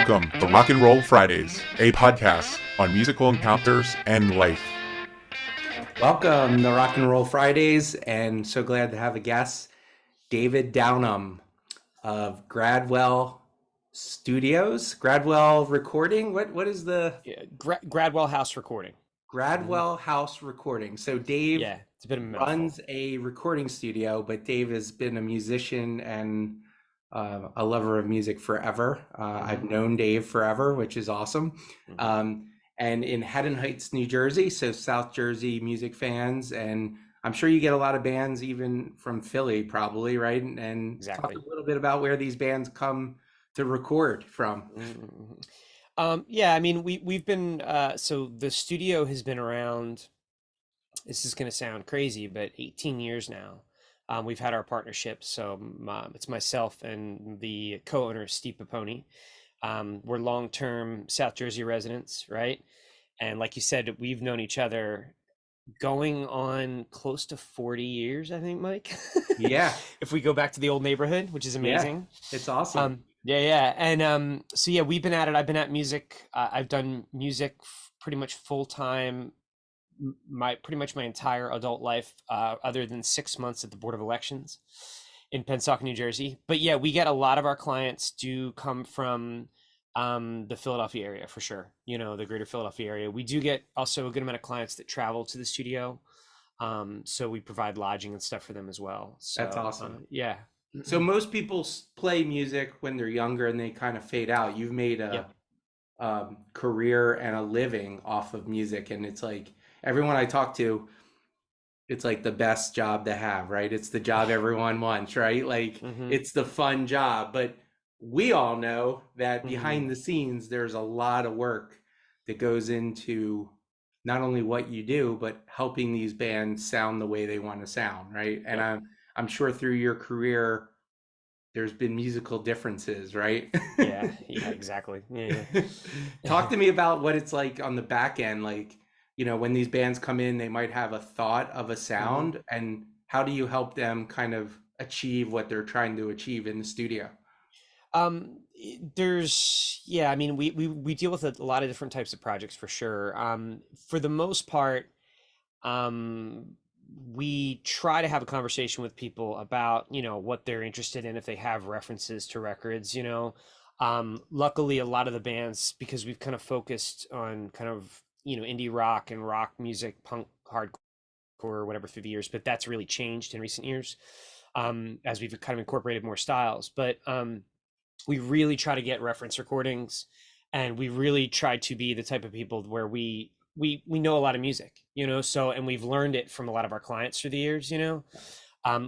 Welcome to Rock and Roll Fridays, a podcast on musical encounters and life. Welcome to Rock and Roll Fridays, and so glad to have a guest, David Downham of Gradwell Studios, Gradwell Recording. What is the Gradwell House Recording. Gradwell House Recording? So Dave it's a bit of a mouthful. runs a recording studio, but Dave has been a musician and a lover of music forever. I've known Dave forever, which is awesome. And in Haddon Heights, New Jersey, so South Jersey music fans, and I'm sure you get a lot of bands even from Philly, probably, right? And Exactly. talk a little bit about where these bands come to record from. I mean, we've been so the studio has been around. This is going to sound crazy, but 18 years now. We've had our partnership, so it's myself and the co-owner, Steve Poponi. We're long-term South Jersey residents, right? And like you said, we've known each other going on close to 40 years, I think, Mike. Yeah. If we go back to the old neighborhood, which is amazing. Yeah, it's awesome. And we've been at it. I've been at music. I've done music pretty much full-time my entire adult life, other than 6 months at the Board of Elections in Pensacola, New Jersey. But yeah, we get a lot of our clients do come from the Philadelphia area for sure. You know, the greater Philadelphia area. We do get also a good amount of clients that travel to the studio. So we provide lodging and stuff for them as well. So, that's awesome. Yeah. So most people play music when they're younger and they kind of fade out. You've made a career and a living off of music, and it's like everyone I talk to, it's like the best job to have, right? It's the job everyone wants, right? Like it's the fun job, but we all know that behind the scenes, there's a lot of work that goes into not only what you do, but helping these bands sound the way they want to sound, right? And I'm sure through your career, there's been musical differences, right? Yeah, exactly. Yeah. Talk to me about what it's like on the back end, like, you know, when these bands come in, they might have a thought of a sound, and how do you help them kind of achieve what they're trying to achieve in the studio? I mean, we deal with a lot of different types of projects for sure. For the most part, we try to have a conversation with people about, you know, what they're interested in, if they have references to records, you know. Luckily, a lot of the bands, because we've kind of focused on kind of, you know, indie rock and rock music, punk, hardcore, or whatever through the years, but that's really changed in recent years, as we've kind of incorporated more styles. But we really try to get reference recordings, and we really try to be the type of people where we know a lot of music, you know, so, and we've learned it from a lot of our clients through the years, you know,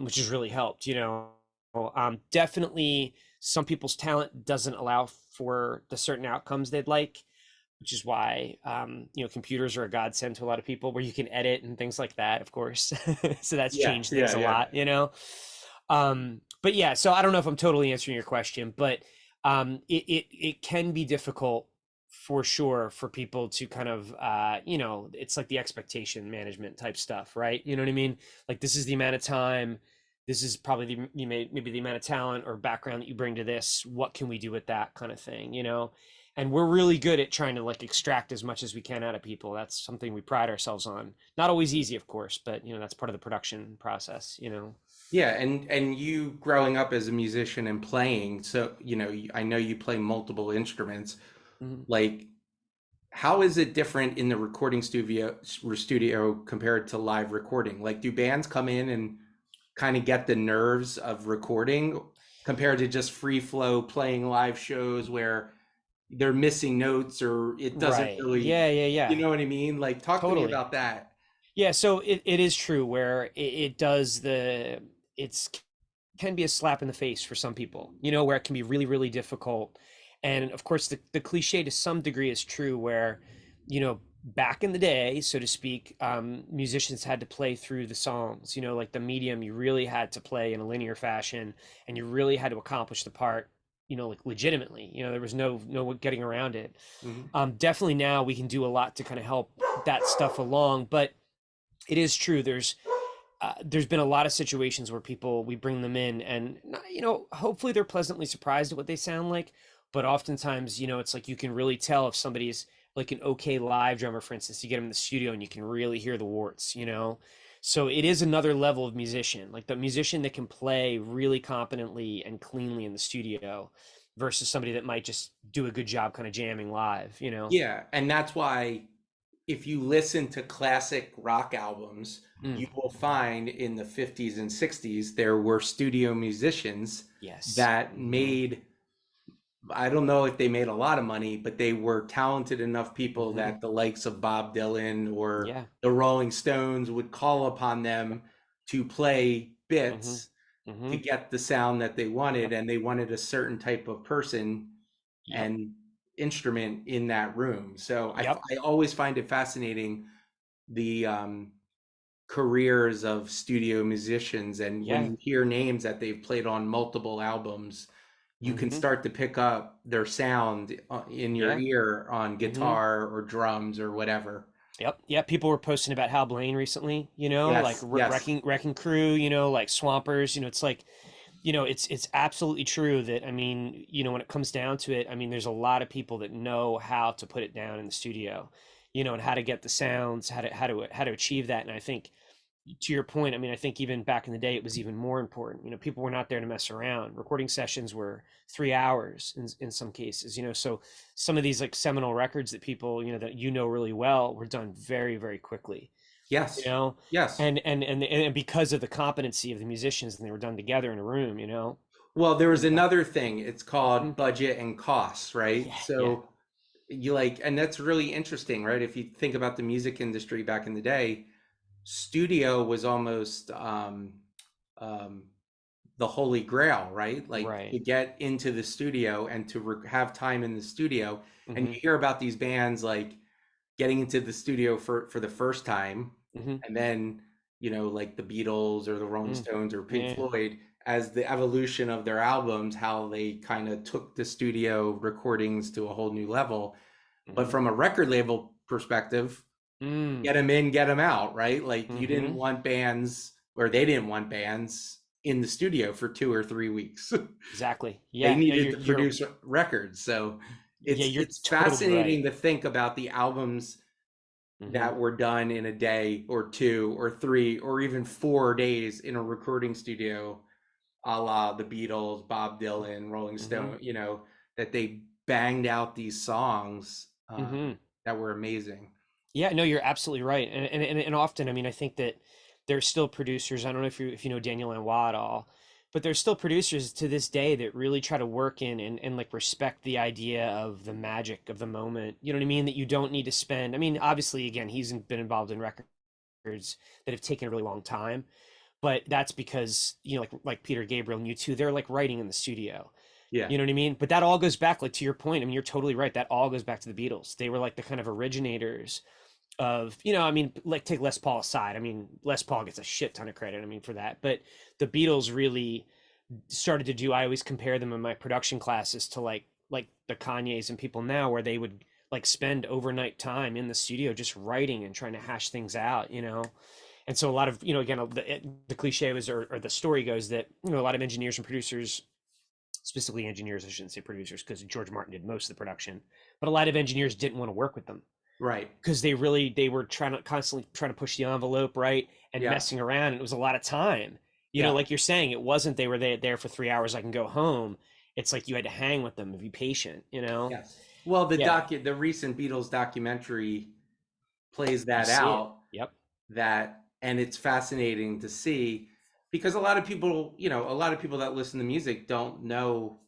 which has really helped, you know. Definitely some people's talent doesn't allow for the certain outcomes they'd like, which is why, you know, computers are a godsend to a lot of people, where you can edit and things like that, of course. So that's changed things a lot, you know. But yeah, so I don't know if I'm totally answering your question, but it can be difficult for sure for people to kind of, you know, it's like the expectation management type stuff, right? You know what I mean? Like, this is the amount of time, this is probably maybe the amount of talent or background that you bring to this. What can we do with that kind of thing, you know? And we're really good at trying to like extract as much as we can out of people. That's something we pride ourselves on. Not always easy, of course, but you know, that's part of the production process, you know. Yeah, and you growing up as a musician and playing, so, you know, I know you play multiple instruments. Like, how is it different in the recording studio compared to live recording? Like, do bands come in and kind of get the nerves of recording compared to just free flow playing live shows where they're missing notes, or it doesn't really, you know what I mean? Like, talk to me about that. Yeah, so it is true where it does it's can be a slap in the face for some people, you know, where it can be really, really difficult. And of course, the cliche to some degree is true where, you know, back in the day, so to speak, musicians had to play through the songs, you know, like the medium, you really had to play in a linear fashion, and you really had to accomplish the part, you know, like legitimately, you know, there was no getting around it. Definitely now we can do a lot to kind of help that stuff along, but it is true. There's been a lot of situations where we bring them in and, you know, hopefully they're pleasantly surprised at what they sound like, but oftentimes, you know, it's like you can really tell if somebody's like an okay live drummer, for instance. You get them in the studio and you can really hear the warts, you know. So it is another level of musician, like the musician that can play really competently and cleanly in the studio versus somebody that might just do a good job kind of jamming live, you know. Yeah, and that's why if you listen to classic rock albums, Mm, you will find in the 50s and 60s there were studio musicians yes. that made, I don't know if they made a lot of money, but they were talented enough people Hmm. that the likes of Bob Dylan or Yeah. the Rolling Stones would call upon them Yep. to play Hmm. bits to Hmm. get the sound that they wanted, Yep. and they wanted a certain type of person Yep. and instrument in that room. So Yep. I always find it fascinating the careers of studio musicians, and when Yeah. you hear names that they've played on multiple albums, you can Hmm. start to pick up their sound in your Yeah. ear on Hmm. guitar or drums or whatever. Yep. Yeah. People were posting about Hal Blaine recently, you know, like Yes, yes. Wrecking Crew, you know, like Swampers, you know, it's like, you know, it's absolutely true that, I mean, you know, when it comes down to it, I mean, there's a lot of people that know how to put it down in the studio, you know, and how to get the sounds, how to achieve that. And I think, to your point, I mean, I think even back in the day, it was even more important. You know, people were not there to mess around. Recording sessions were 3 hours in some cases, you know. So some of these like seminal records that people, you know, that you know really well were done very, very quickly, you Yes. know, Yes. and because of the competency of the musicians, and they were done together in a room, you know. Well, there was And another thing. It's mhm. called budget and costs, right? Yeah, yeah, So you like, and that's really interesting, right? If you think about the music industry back in the day, studio was almost um, the holy grail, right? Like right. to get into the studio and to have time in the studio. And Hmm. you hear about these bands like getting into the studio for the first time, Hmm. and then like the Beatles or the Rolling Mm. Stones or Pink Yeah. Floyd, as the evolution of their albums, how they kind of took the studio recordings to a whole new level. But Hmm. from a record label perspective, Mm. get them in, get them out, right? Like you didn't Hmm. want bands, or they didn't want bands in the studio for 2 or 3 weeks. Exactly. They Yeah. No, needed to produce records. So yeah, you're it's totally right. fascinating to think about the albums Hmm. that were done in a day or 2 or 3 or even 4 days in a recording studio, a la the Beatles, Bob Dylan, Rolling Hmm. Stone, that they banged out these songs Hmm. that were amazing. Yeah, no, you're absolutely right. And often, I mean, I think that there's still producers. I don't know if you know Daniel Lanois at all, but there's still producers to this day that really try to work in and like respect the idea of the magic of the moment. You know what I mean? That you don't need to spend. I mean, obviously, again, he's been involved in records that have taken a really long time, but that's because, you know, like Peter Gabriel and U2, they're like writing in the studio. Yeah. You know what I mean? But that all goes back, like to your point. I mean, you're totally right. That all goes back to the Beatles. They were like the kind of originators of, you know, I mean, like take Les Paul aside. I mean, Les Paul gets a shit ton of credit, I mean, for that. But the Beatles really started to do, I always compare them in my production classes to like the Kanyes and people now, where they would like spend overnight time in the studio just writing and trying to hash things out, you know. And so a lot of, you know, again, the cliche was, or the story goes that, you know, a lot of engineers and producers, specifically engineers, I shouldn't say producers because George Martin did most of the production, but a lot of engineers didn't want to work with them Right. because they were constantly trying to push the envelope, right, and Yeah. messing around, and it was a lot of time, you know, Yeah. like you're saying. It wasn't they were there for 3 hours, I can go home. It's like you had to hang with them and be patient, you know. Yes. Well, Yeah, the recent Beatles documentary plays you that see it. out, Yep. and it's fascinating to see, because a lot of people that listen to music don't know,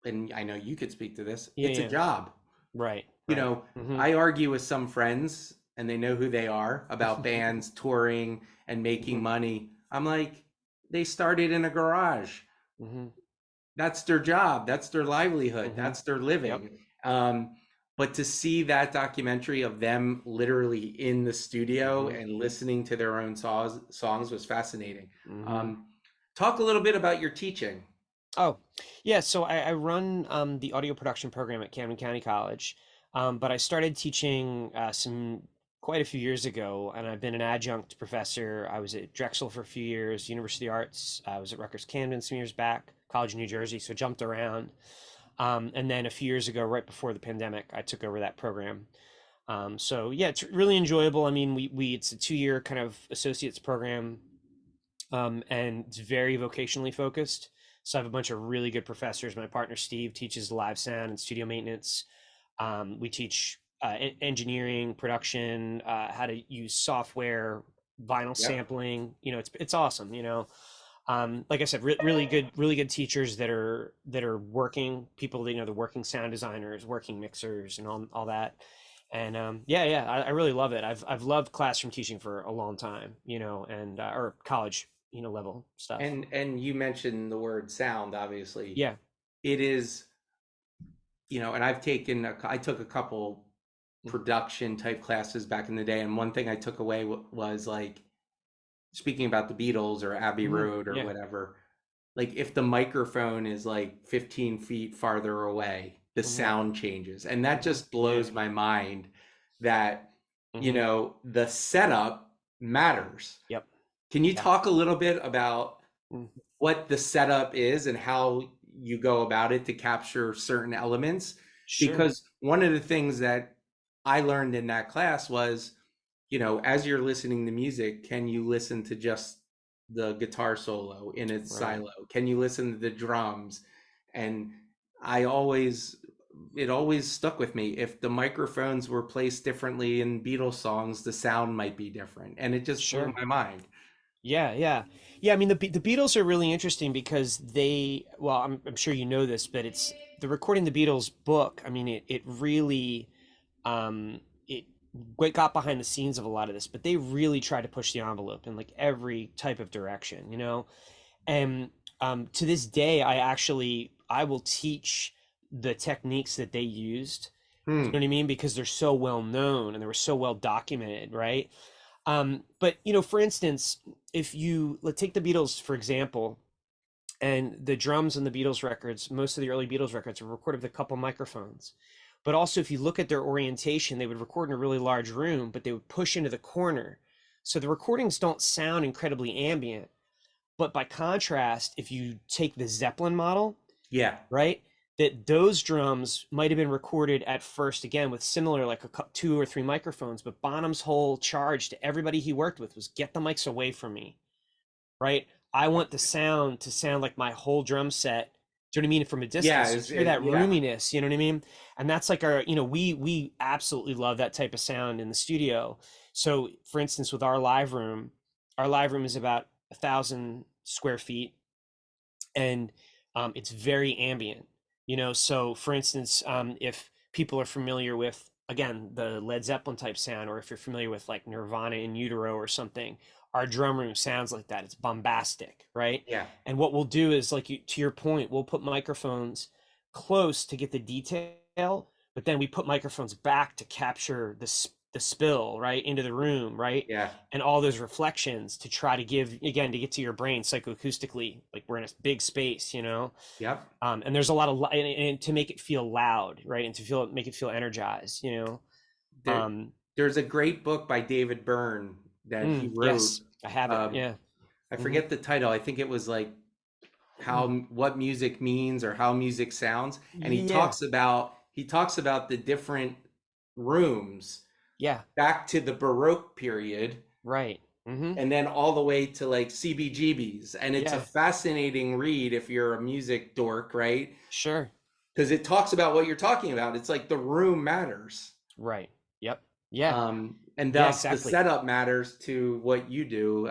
and I know you could speak to this. Yeah, It's a yeah. job. Right, You right. know, Mm-hmm. I argue with some friends and they know who they are about bands touring and making Hmm. money. I'm like, they started in a garage. Hmm. That's their job. That's their livelihood. Hmm. That's their Yep. living. But to see that documentary of them literally in the studio Hmm. and listening to their own songs was fascinating. Hmm. Um, Talk a little bit about your teaching. Oh, yeah. So I run the audio production program at Camden County College, but I started teaching some quite a few years ago, and I've been an adjunct professor. I was at Drexel for a few years, University of Arts. I was at Rutgers Camden some years back, College of New Jersey, so jumped around. And then a few years ago, right before the pandemic, I took over that program. So yeah, it's really enjoyable. I mean, it's a 2-year kind of associates program, and it's very vocationally focused. So I have a bunch of really good professors. My partner Steve teaches live sound and studio maintenance. We teach engineering, production, how to use software, vinyl Yep. sampling. It's awesome. Like I said, really good teachers that are working people. The working sound designers, working mixers, and all that. And yeah, I really love it. I've loved classroom teaching for a long time. And or college, level stuff. And you mentioned the word sound, obviously. Yeah. It is, and I took a couple production type classes back in the day, and one thing I took away was like speaking about the Beatles or Abbey Road or Yeah. whatever. Like if the microphone is like 15 feet farther away, the sound changes, and that just blows my mind that the setup matters. Yep. Can you talk a little bit about Mm. what the setup is and how you go about it to capture certain elements? Sure. Because one of the things that I learned in that class was, as you're listening to music, can you listen to just the guitar solo in its silo? Can you listen to the drums? And it always stuck with me. If the microphones were placed differently in Beatles songs, the sound might be different. And it just blew my mind. Yeah. I mean, the Beatles are really interesting because well, I'm sure you know this, but it's the Recording the Beatles book. I mean, it really, it got behind the scenes of a lot of this, but they really try to push the envelope in like every type of direction, and to this day, I will teach the techniques that they used. You know what I mean? Because they're so well known and they were so well documented, right? But for instance, if let's take the Beatles for example, and the drums on the Beatles records, most of the early Beatles records were recorded with a couple microphones. But also, if you look at their orientation, they would record in a really large room, but they would push into the corner. So the recordings don't sound incredibly ambient. But by contrast, if you take the Zeppelin model, right, that those drums might have been recorded at first again with similar like 2 or 3 microphones, but Bonham's whole charge to everybody he worked with was get the mics away from me, right? I want the sound to sound like my whole drum set. Do you know what I mean? From a distance, you hear that roominess. You know what I mean? And that's like our, we absolutely love that type of sound in the studio. So, for instance, with our live room is about 1,000 square feet, and it's very ambient. So for instance, if people are familiar with, again, the Led Zeppelin type sound, or if you're familiar with like Nirvana in Utero or something, our drum room sounds like that. It's bombastic, right? Yeah. And what we'll do is, like, to your point, we'll put microphones close to get the detail, but then we put microphones back to capture the spill right into the room, right? Yeah. And all those reflections to try to give, again, to get to your brain psychoacoustically, like we're in a big space, Yep. And there's a lot of and to make it feel loud, right? And to make it feel energized, There's a great book by David Byrne that he wrote. Yes, I have it. Yeah. I forget the title. I think it was like what music means or how music sounds. And he talks about the different rooms. Yeah. Back to the Baroque period. Right. And then all the way to like CBGBs. And it's a fascinating read if you're a music dork, right? Sure. Because it talks about what you're talking about. It's like the room matters. Right. Yep. Yeah. And thus the setup matters to what you do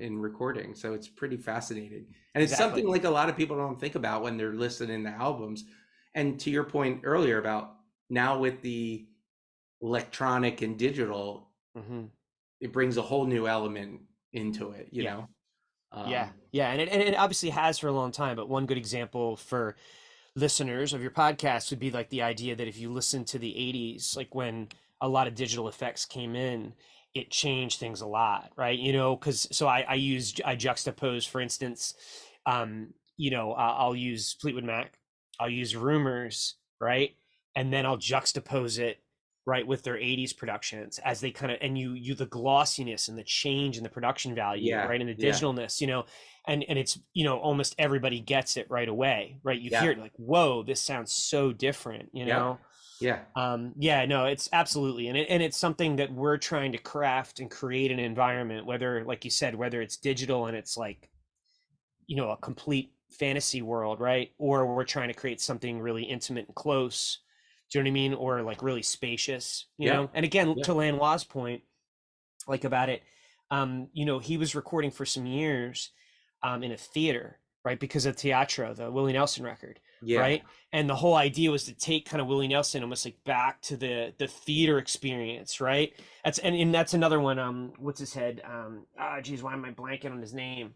in recording. So it's pretty fascinating. And it's something like a lot of people don't think about when they're listening to albums. And to your point earlier about now with the electronic and digital, it brings a whole new element into it, you know? And it obviously has for a long time, but one good example for listeners of your podcast would be like the idea that if you listen to the 80s, like when a lot of digital effects came in, it changed things a lot, right? Because I juxtapose, for instance, I'll use Fleetwood Mac, I'll use Rumors, right? And then I'll juxtapose it right, with their 80s productions, as they kind of, and you the glossiness and the change in the production value, Yeah, right, and the yeah, digitalness, and it's, almost everybody gets it right away, right? You yeah, hear it like, whoa, this sounds so different, yep, yeah, yeah, no, it's absolutely, and it's something that we're trying to craft and create an environment, whether, like you said, whether it's digital and it's like, a complete fantasy world, right? Or we're trying to create something really intimate and close. Do you know what I mean? Or like really spacious, yep, And again, yep. to Lanois' point, like about it, he was recording for some years in a theater, right? Because of Teatro, the Willie Nelson record, Yeah. right? And the whole idea was to take kind of Willie Nelson almost like back to the theater experience, right? And that's another one. What's his head? Geez, why am I blanking on his name?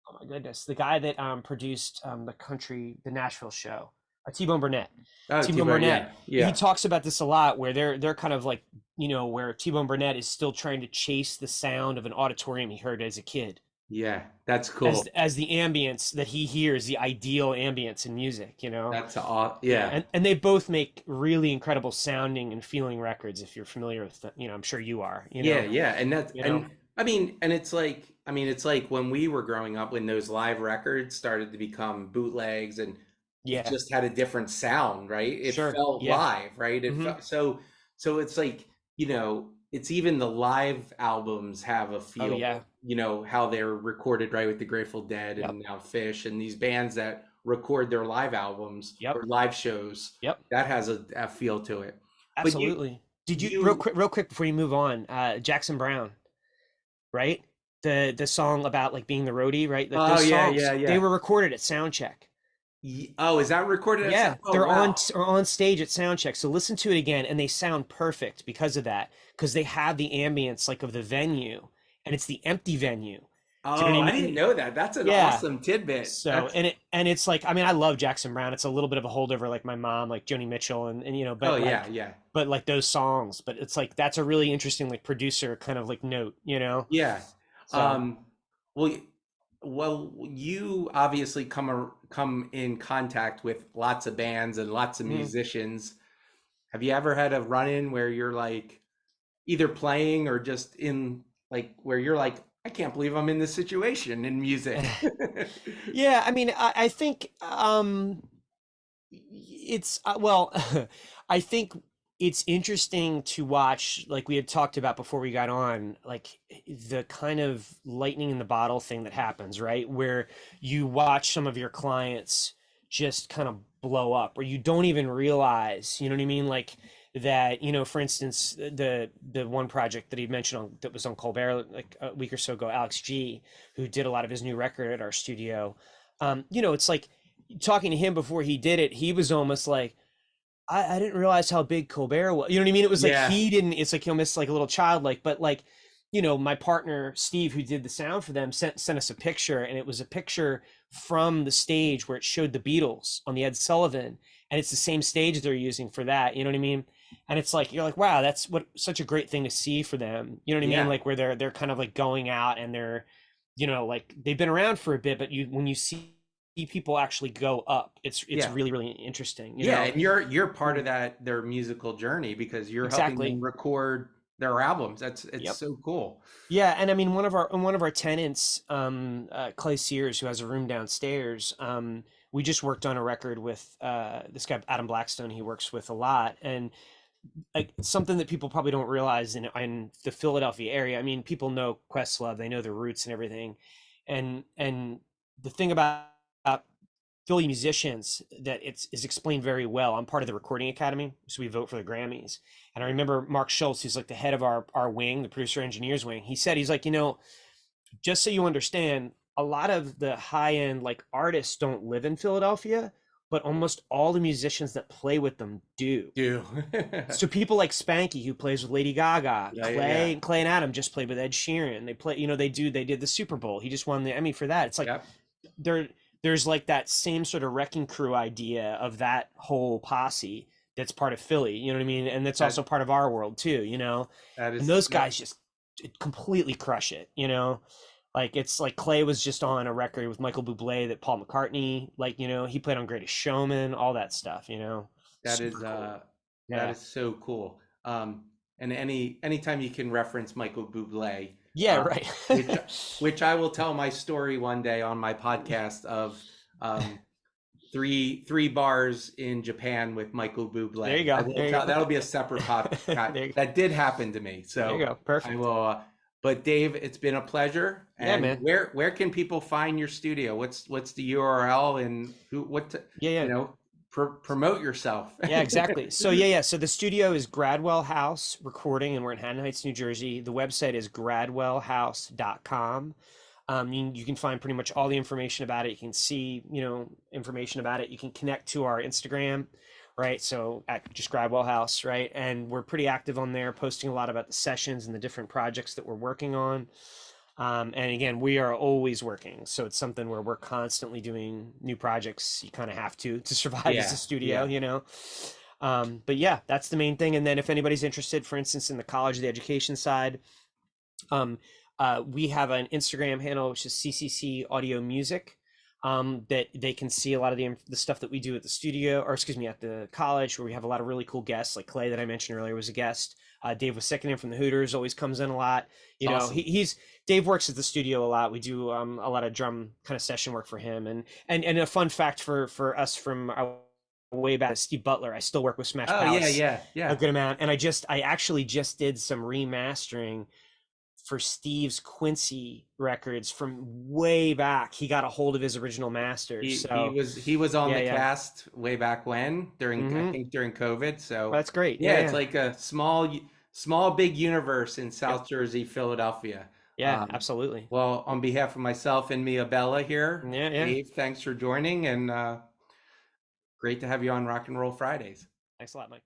Oh my goodness, the guy that produced the Nashville show, T-Bone Burnett. Oh, T-Bone T-Bone, Burnett, yeah, he yeah, talks about this a lot, where they're kind of like, where T-Bone Burnett is still trying to chase the sound of an auditorium he heard as a kid, yeah. That's as cool. the ambience that he hears, the ideal ambience in music. That's all. Yeah, Yeah. and they both make really incredible sounding and feeling records. If you're familiar with them, I'm sure you are. Yeah, yeah, and that's You know, and I mean, and it's like when we were growing up, when those live records started to become bootlegs, and it yeah, just had a different sound, right? It sure, felt yeah, live, right? It hmm felt so it's like, it's even the live albums have a oh feel, yeah, how they're recorded, right, with the Grateful Dead yep, and now Fish and these bands that record their live albums yep, or live shows, yep. that has a feel to it. But Absolutely. Did you you real quick before you move on? Jackson Brown, right? The song about like being the roadie, right? Like Oh those yeah, yeah, songs, they yeah. were recorded at soundcheck. Oh, is that recorded at Yeah, Oh they're on wow. are on stage at soundcheck. So listen to it again, and they sound perfect because of that, because they have the ambience like of the venue, and it's the empty venue. Do you know Oh, what I I didn't mean? know that. That's an Yeah. awesome tidbit. So That's and it's like, I mean, I love Jackson Brown. It's a little bit of a holdover, like my mom, like Joni Mitchell, and oh but yeah, like yeah. those songs. But it's like that's a really interesting like producer kind of like note. Yeah. So Um well you obviously come in contact with lots of bands and lots of mhm. musicians. Have you ever had a run-in where you're like either playing or just in like where you're like, I can't believe I'm in this situation in music? Yeah, I mean, I think it's well, I think it's interesting to watch, like we had talked about before we got on, like the kind of lightning in the bottle thing that happens, right? Where you watch some of your clients just kind of blow up, or you don't even realize, you know what I mean? Like that, for instance, the one project that he mentioned that was on Colbert like a week or so ago, Alex G, who did a lot of his new record at our studio. It's like talking to him before he did it, he was almost like, I didn't realize how big Colbert was. You know what I mean? It was like Yeah. he didn't. It's like he almost like a little childlike, but like, my partner Steve, who did the sound for them, sent us a picture, and it was a picture from the stage where it showed the Beatles on the Ed Sullivan, and it's the same stage they're using for that. You know what I mean? And it's like you're like, wow, that's such a great thing to see for them. You know what I mean? Yeah. Like where they're kind of like going out and they're, like they've been around for a bit, but when you see people actually go up, it's Yeah. really really interesting. Yeah, and you're part Mm, of their musical journey because you're helping exactly. them record their albums. It's Yep. so cool. Yeah, and I mean one of our tenants, Clay Sears, who has a room downstairs. We just worked on a record with this guy Adam Blackstone. He works with a lot, and like something that people probably don't realize in the Philadelphia area. I mean, people know Questlove, they know their roots and everything, and the thing about Philly musicians that is explained very well. I'm part of the Recording Academy, so we vote for the Grammys. And I remember Mark Schultz, who's like the head of our wing, the producer engineers wing. He said, he's like, just so you understand, a lot of the high end like artists don't live in Philadelphia, but almost all the musicians that play with them do. Do. So people like Spanky, who plays with Lady Gaga, Yeah, yeah, yeah. Clay and Adam just played with Ed Sheeran. They play, they did the Super Bowl. He just won the Emmy for that. It's like Yep. there's like that same sort of wrecking crew idea of that whole posse that's part of Philly, you know what I mean? And that's That also part of our world too. that And is those guys just completely crush it. Like it's like Clay was just on a record with Michael Bublé that Paul McCartney, like, he played on Greatest Showman, all that stuff. that Super is cool. that Yeah. is so cool. And anytime you can reference Michael Bublé, Yeah, um, right. which which I will tell my story one day on my podcast of um, three bars in Japan with Michael There you Bublé. I go. will There you tell, go. that'll be a separate podcast. There you, That did happen to me. there you So go. I Perfect. will, but Dave, it's been a pleasure. Yeah, And man. where can people find your studio? What's the URL and Yeah, you yeah. know, promote yourself. Yeah, exactly. So yeah. So the studio is Gradwell House Recording, and we're in Haddon Heights, New Jersey. The website is gradwellhouse.com. You can find pretty much all the information about it. You can see, information about it. You can connect to our Instagram, right? So at just Gradwell House, right? And we're pretty active on there, posting a lot about the sessions and the different projects that we're working on. And again, we are always working. So it's something where we're constantly doing new projects. You kind of have to survive as a Yeah, studio, yeah. But yeah, that's the main thing. And then if anybody's interested, for instance, in the college, the education side, um, we have an Instagram handle, which is CCC Audio Music, that they can see a lot of the stuff that we do at the studio, or excuse me, at the college, where we have a lot of really cool guests, like Clay that I mentioned earlier was a guest. Dave was second in from the Hooters, always comes in a lot. Awesome. Dave works at the studio a lot. We do a lot of drum kind of session work for him, and a fun fact for us from our way back, Steve Butler. I still work with Smash Oh yeah, Palace yeah, a yeah. good amount, and I actually just did some remastering for Steve's Quincy records from way back. He got a hold of his original masters. He So was on yeah, the yeah. cast way back when I Mm-hmm. think during COVID. So That's great. yeah, Yeah, it's yeah. like a small big universe in Yep. South Jersey, Philadelphia. Yeah, absolutely. Well, on behalf of myself and Mia Bella here, Yeah, yeah. Dave, thanks for joining, and great to have you on Rock and Roll Fridays. Thanks a lot, Mike.